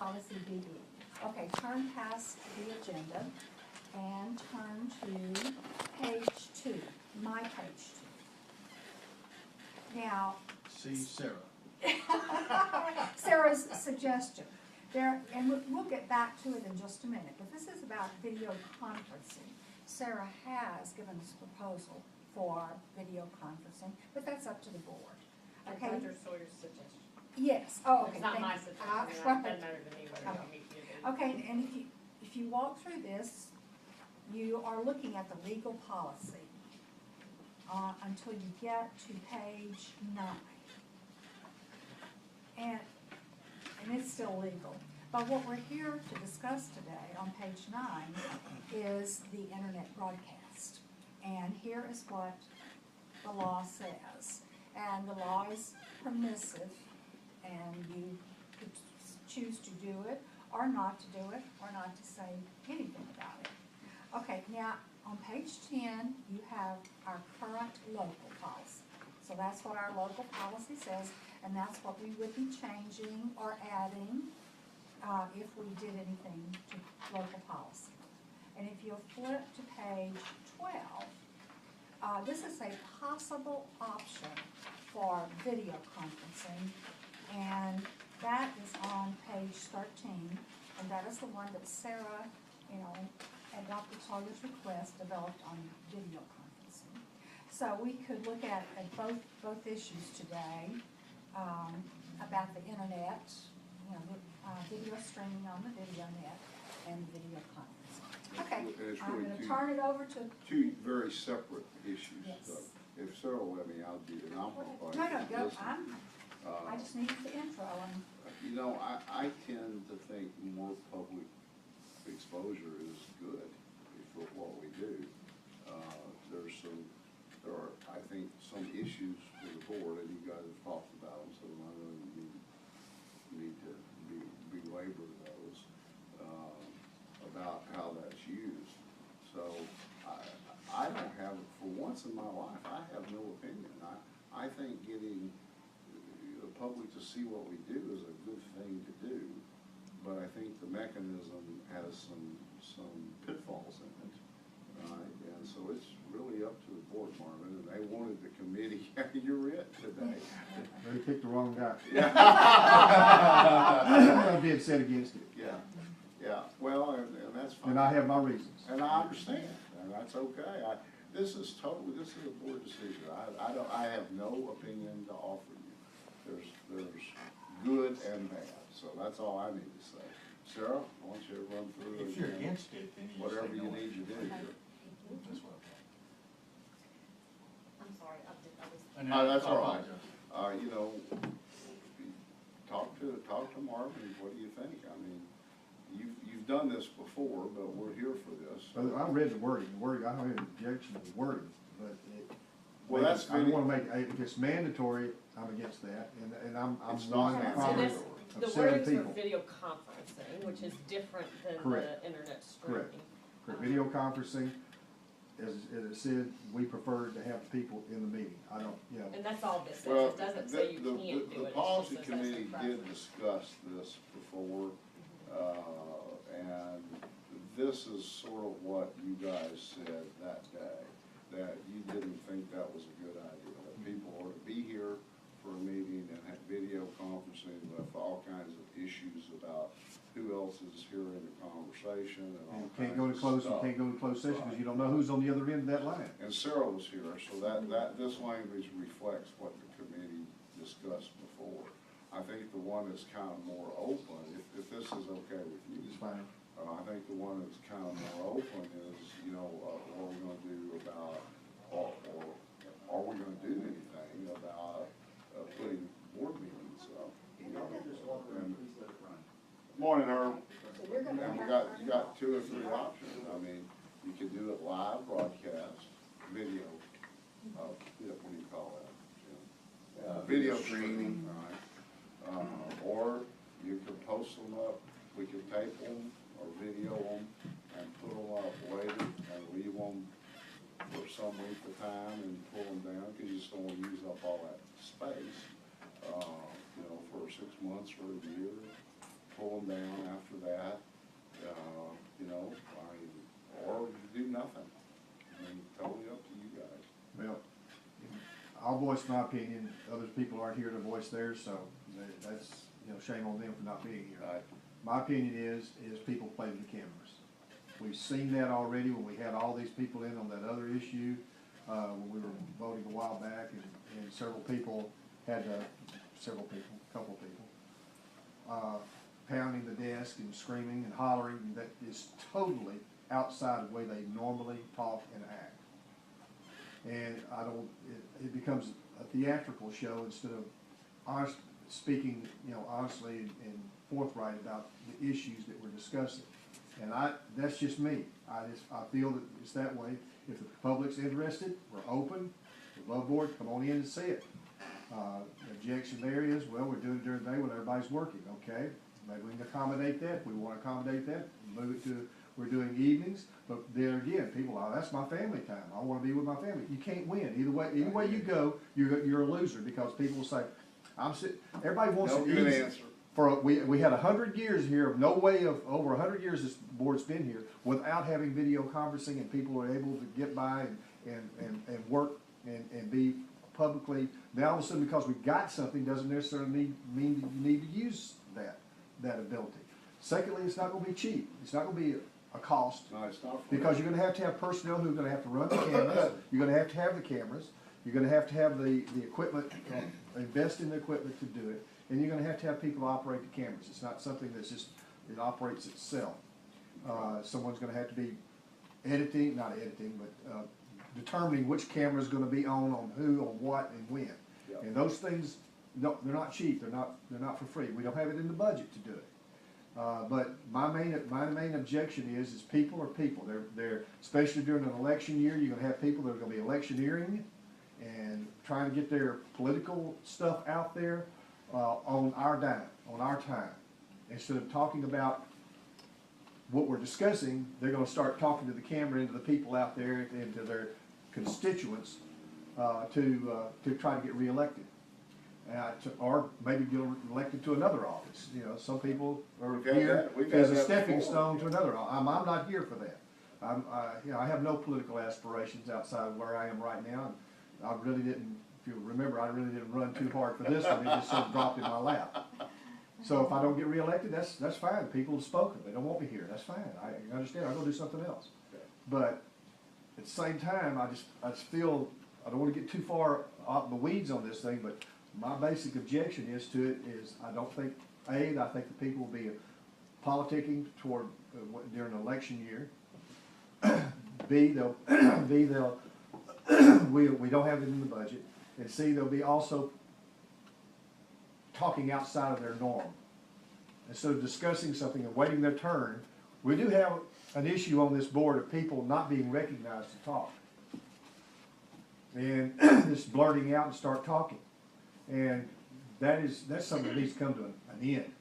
policy BE. Okay, turn past the agenda and turn to page 2, my page 2. Now, See Sarah. Sarah's suggestion. And we'll get back to it in just a minute, but this is about video conferencing. Sarah has given us a proposal for video conferencing, but that's up to the board. Okay? Dr. Sawyer's suggestion. Yes. Oh, okay. It's not thank my you. suggestion. Right. It doesn't matter to me whether y'all meet you. Okay, and if you walk through this, you are looking at the legal policy until you get to page 9. And it's still legal. But what we're here to discuss today on page 9 is the internet broadcast. And here is what the law says. And the law is permissive, and you could choose to do it or not to do it or not to say anything about it. Okay, now on page 10 you have our current local policy. So that's what our local policy says, and that's what we would be changing or adding if we did anything to local policy. And if you'll flip to page 12, this is a possible option for video conferencing, and that is on page 13, and that is the one that Sarah, at Dr. Sawyer's request, developed on video conferencing. So we could look at both issues today about the internet, video streaming on the video net and video conferencing. Okay, I'm going to turn it over to two very separate issues. Yes. So if Sarah will let me, I'll do it. No, go. I just needed the intro. And I tend to think more public exposure is good for what we do. There are, I think, some issues with the board, and you guys have talked about them, so I don't need to belabor those about how that's used. So I don't have, for once in my life, I have no opinion. I think getting the public to see what we do is a good thing to do, but I think the mechanism has some pitfalls in it, right? And so it's really up to the board, Marvin, and they wanted the committee. You're it today. They picked the wrong guy. Yeah. I'm being set against it. Yeah. Well, and that's fine. And I have my reasons. And I understand, and that's okay. This is a board decision. I have no opinion to offer you. There's good and bad, so that's all I need to say. Sarah, I want you to run through. If you're against it, then you whatever say you no. need to do. That's what I'm sorry, I was. I'm saying. That's all I right. Talk to Marvin. What do you think? I mean, you've done this before, but we're here for this. I read the wording. I don't have an objection to the wording, but Well, that's I want to make, if it's mandatory, I'm against that, and I'm It's one not of So this, the 7 wording's for people. video conferencing, which is different than Correct. the internet streaming. Correct. Video conferencing, as it said, we prefer to have people in the meeting. I don't, And that's all this says. Well, It doesn't say you can't do it. The It policy just says that's committee the did preference. discuss this before, and this is sort of what you guys said that day, that you didn't think that was a good idea, that people ought to be here for a meeting and have video conferencing with all kinds of issues about who else is here in the conversation and all you kinds can't go to of closed, you stuff. can't go to closed session because you don't know who's on the other end of that line. And Sarah was here, so this language reflects what the committee discussed before. I think the one that's kind of more open, if this is okay with you. It's fine. I think the one that's kind of more open is, what are we gonna do about, or are we gonna do anything about putting board meetings up? Morning, Herb. And you got 2 or 3 options. I mean, you can do it live broadcast, video, what do you call that? Video streaming, right? Or you can post them up, we can tape them or video them and put them up later and leave them for some length of time and pull them down, because you just don't want to use up all that space, for 6 months or a year. pull them down after that, you know, or do nothing. I mean, totally up to you guys. Well, I'll voice my opinion, other people aren't here to voice theirs, so that's, you know, shame on them for not being here. Right. My opinion is people play with the cameras. We've seen that already when we had all these people in on that other issue, when we were voting a while back, and several people, a couple people, pounding the desk and screaming and hollering, that is totally outside of the way they normally talk and act. And it becomes a theatrical show instead of speaking, you know, honestly and forthright about the issues that we're discussing. And that's just me. I feel that it's that way. If the public's interested, we're open, we're above board, come on in and see it. The objection there is, well, we're doing it during the day when everybody's working, okay? Maybe we can accommodate that. If we want to accommodate that, move it to, we're doing evenings. But there again, people are, that's my family time. I want to be with my family. You can't win. Either way you go, you're a loser, because people will say, everybody wants No an good easy. answer. We had 100 years here of no way of, over 100 years this board's been here without having video conferencing, and people are able to get by and work and be publicly. Now all of a sudden, because we got something, doesn't necessarily mean that you need to use that ability. Secondly, it's not going to be cheap. It's not going to be a cost, No, it's not. because you're going to have personnel who are going to have to run the cameras. You're going to have the cameras. You're going to have the equipment, invest in the equipment to do it. And you're gonna have to have people operate the cameras. It's not something that's just, it operates itself. Someone's gonna have to be not editing, but determining which camera is gonna be on who, on what, and when. Yeah. And those things, no, they're not cheap, they're not for free. We don't have it in the budget to do it. But my main objection is people are people. They're especially during an election year, you're gonna have people that are gonna be electioneering and trying to get their political stuff out there. On our dime, on our time. Instead of talking about what we're discussing, they're gonna start talking to the camera and to the people out there and to their constituents to try to get reelected. Or maybe get elected to another office. You know, some people are We've had here that. We've had as a that stepping before. stone to another office. I'm not here for that. I have no political aspirations outside of where I am right now. I really didn't. If you remember, I really didn't run too hard for this one. It just sort of dropped in my lap. So if I don't get reelected, that's fine. People have spoken. They don't want me here. That's fine. I understand. I'll go do something else. But at the same time, I just feel I don't want to get too far out in the weeds on this thing. But my basic objection to it is I don't think I think the people will be politicking toward during an election year. B, they'll we don't have it in the budget. And C, they'll be also talking outside of their norm. Instead of discussing something and waiting their turn, we do have an issue on this board of people not being recognized to talk. And just blurting out and start talking. And that's something that needs to come to an end.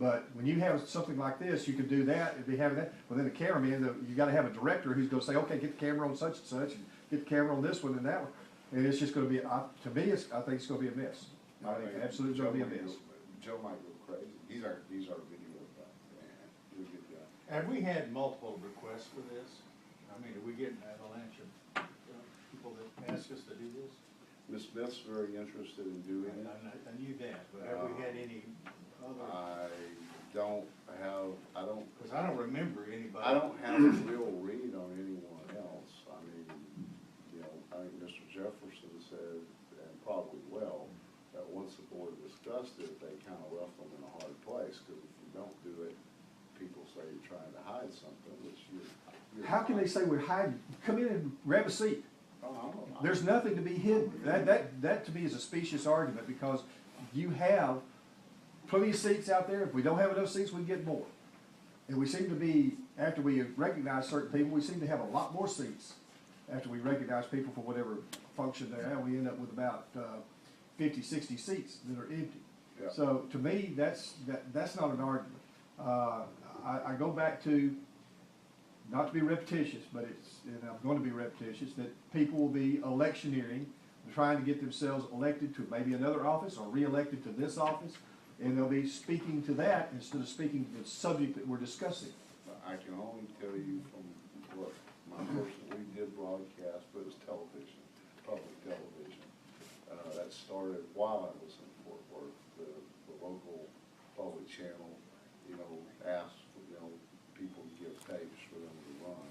But when you have something like this, you can do that and be having that. Well, then the cameraman, you got to have a director who's going to say, okay, get the camera on such and such, and get the camera on this one and that one. And it's just going to be, to me, I think it's going to be a mess. I think absolutely going to be a mess. Joe might go crazy. He's our video guy. Man, he's a good guy. Have we had multiple requests for this? I mean, are we getting an avalanche of people that ask us to do this? Ms. Smith's very interested in doing it. I knew that, but have we had any other? Because I don't remember anybody. I don't have a real read on anyone else. I mean, you know, I think Mr. Jefferson said, and probably well, that once the board discussed it, they kind of left them in a hard place, because if you don't do it, people say you're trying to hide something, which you're How can they say we're hiding? Come in and grab a seat. There's nothing to be hidden. That to me is a specious argument, because you have plenty of seats out there. If we don't have enough seats, we get more. And we seem to be, after we recognize certain people, we seem to have a lot more seats after we recognize people for whatever function they have. We end up with about 50, 60 seats that are empty. Yeah. So to me, that's not an argument. I go back to, not to be repetitious, but and I'm going to be repetitious, that people will be electioneering, trying to get themselves elected to maybe another office or re-elected to this office. and they'll be speaking to that instead of speaking to the subject that we're discussing. I can only tell you from what my person, we did broadcast, but it was television, public television. That started while I was in Fort Worth. The local public channel, asked, people to give tapes for them to run.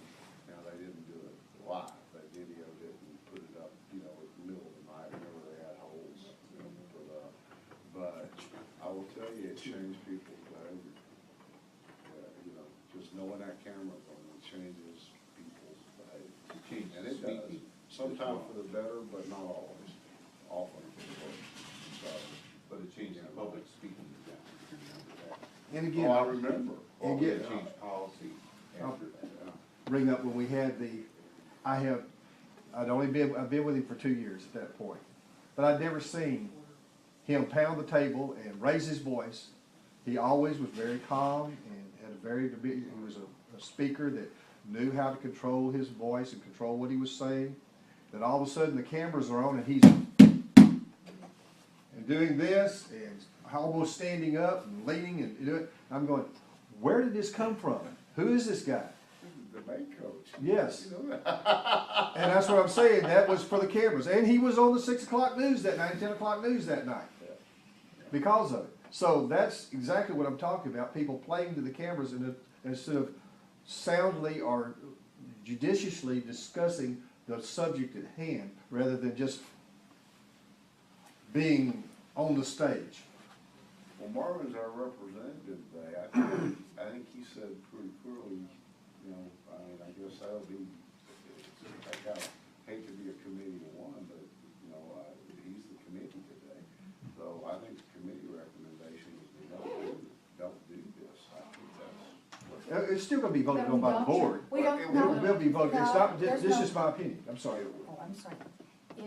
Now, they didn't do it live. They videoed it and put it up, in the middle of the night whenever they had holes, put up. But I will tell you, it changed people's behavior. Just knowing that camera's on, it changes people's behavior. And it does. Sometimes for the better, but not always. Often for the worse. So, But it changed the public speaking down. And again, I remember. And It get, changed policy after that. bring up when we had I've been with him for 2 years at that point. But I'd never seen him pound the table and raise his voice. He always was very calm and had he was a speaker that knew how to control his voice and control what he was saying. Then all of a sudden the cameras are on and he's doing this and almost standing up and leaning and doing. I'm going, where did this come from? Who is this guy? The debate coach. Yes. You know that. And that's what I'm saying, that was for the cameras. And he was on the 6 o'clock news that night, 10 o'clock news that night, because of it. So that's exactly what I'm talking about, people playing to the cameras instead of soundly or judiciously discussing the subject at hand, rather than just being on the stage. Well, Marvin's our representative today. I think he said pretty clearly, I guess that'll be, I kind of hate to be a committee of one, but, he's the committee today. So I think the committee recommendation is we don't do this. I think that's. It's still gonna be voted on by the board. We don't, It no. It will be voted, it's not, there's this no- is my opinion, I'm sorry. Oh, I'm sorry. If,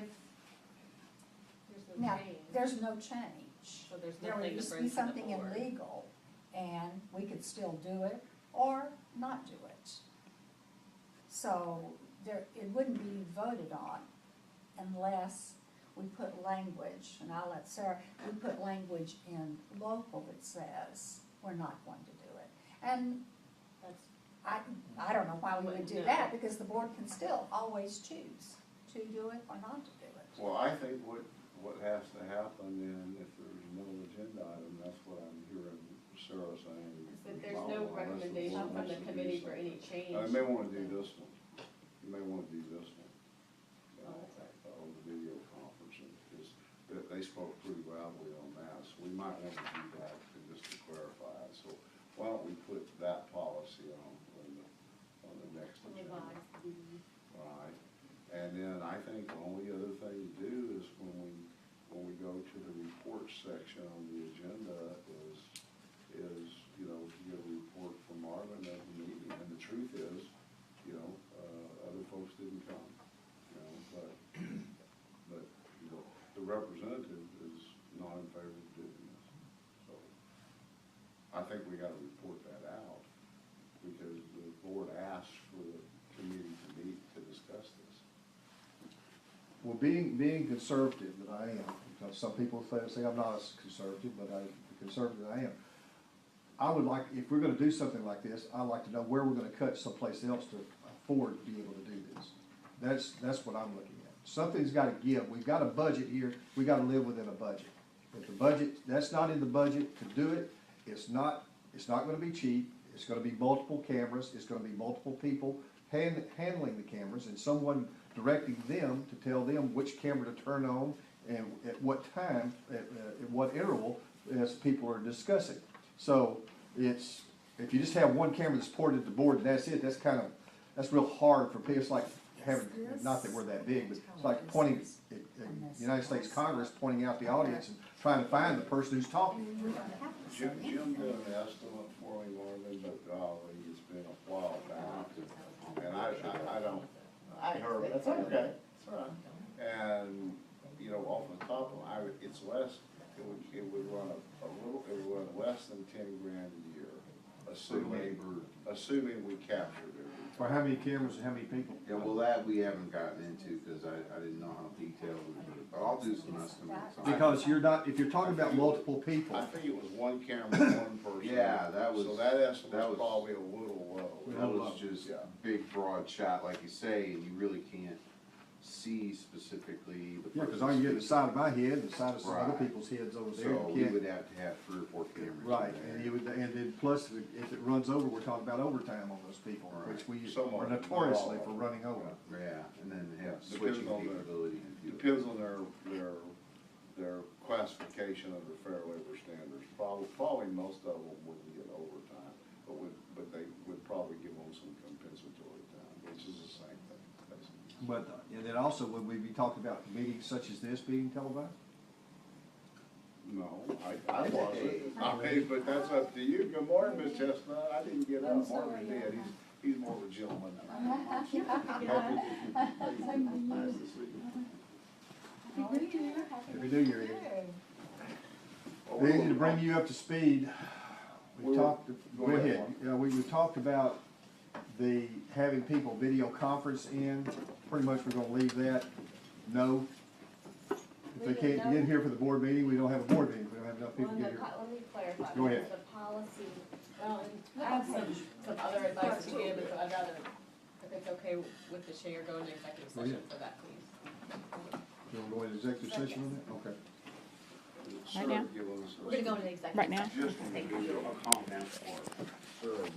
There's no now, change. there's no change. So there's There nothing would to used to bring be to the something board. illegal, and we could still do it, or not do it. So, it wouldn't be voted on unless we put language, and I'll let Sarah, we put language in local that says we're not going to do it. And That's, I don't know why we would do that, because the board can still always choose to do it or not to do it. Well, I think what has to happen, and if there's no agenda item, that's what I'm hearing Sarah saying. is that there's no recommendation from the committee for any change. You may wanna do this one. You may wanna do this one. Oh, that's right. On the video conferencing, because they spoke pretty loudly on that, so we might wanna do that, and just to clarify it. So why don't we put that policy on the next agenda? Right, and then I think the only other thing to do is when we go to the report section on the agenda is, to get a report from Marvin of the meeting, and the truth is, other folks didn't come, but the representative is not in favor of doing this. So I think we gotta report that out, because the board asked for the committee to meet to discuss this. Well, being conservative that I am, because some people say I'm not as conservative, but the conservative I am, I would like, if we're gonna do something like this, I'd like to know where we're gonna cut someplace else to afford to be able to do this. That's what I'm looking at. Something's gotta give. We've got a budget here, we gotta live within a budget. If the budget, that's not in the budget to do it, it's not gonna be cheap, it's gonna be multiple cameras, it's gonna be multiple people handling the cameras, and someone directing them to tell them which camera to turn on and at what time, at what interval, as people are discussing. So if you just have one camera that's ported to the board and that's it, that's real hard for people. It's like having, not that we're that big, but it's like pointing at United States Congress, pointing out the audience and trying to find the person who's talking. Jim did an estimate for me, Marvin, but golly, it's been a while back, and I don't. I heard it, that's okay, that's all right. And, off the top of my, it's less, it would run it would run less than $10,000 a year, assuming we captured everything. For how many cameras and how many people? Yeah, well, that we haven't gotten into, cause I didn't know how detailed we were, but I'll do some estimates. on it. Because you're not, if you're talking about multiple people, I think it was one camera, one person. Yeah, that was- So that estimate that was was- probably a little low. That was just Yeah. big broad shot, like you say, and you really can't see specifically the. yeah, cause I can get the side of my head, and the side of some other Right. people's heads over there. So You we can't- would have to have 3 or 4 cameras. in Right, there. and you would, and then plus, if it runs over, we're talking about overtime on those people, Right. which we Some of are them, notoriously not all for of them. running over. Yeah, and then have Depends switching on the- capability and do it. Depends on their classification under Fair Labor Standards. Probably most of them wouldn't get overtime, but they would probably give them some compensatory time, which is the same thing, basically. But, and then also, would we be talking about meetings such as this being televised? No, I wasn't. I mean, but that's up to you. Good morning, Miss Chestnut. I didn't get up. Marvin did. He's more of a gentleman than I am. Nice to see you. Happy New Year, Eddie. Eddie, to bring you up to speed, we We'll- talked, go go ahead, ahead, Mark. yeah, we talked about having people video conference in, pretty much we're gonna leave that, no. If they can't get in here for the board meeting, we don't have a board meeting, we don't have enough Well, people in get the, here. let me clarify, Go ahead. because the policy, well, and I have some other advice to give, and so I'd rather, if it's okay with the chair, go into executive Go session ahead. for that, please. You wanna go into executive session on that? Okay. Sir, Right now? give us a- We're gonna go into executive. Right now? Just on the video, a comment or, sir, give us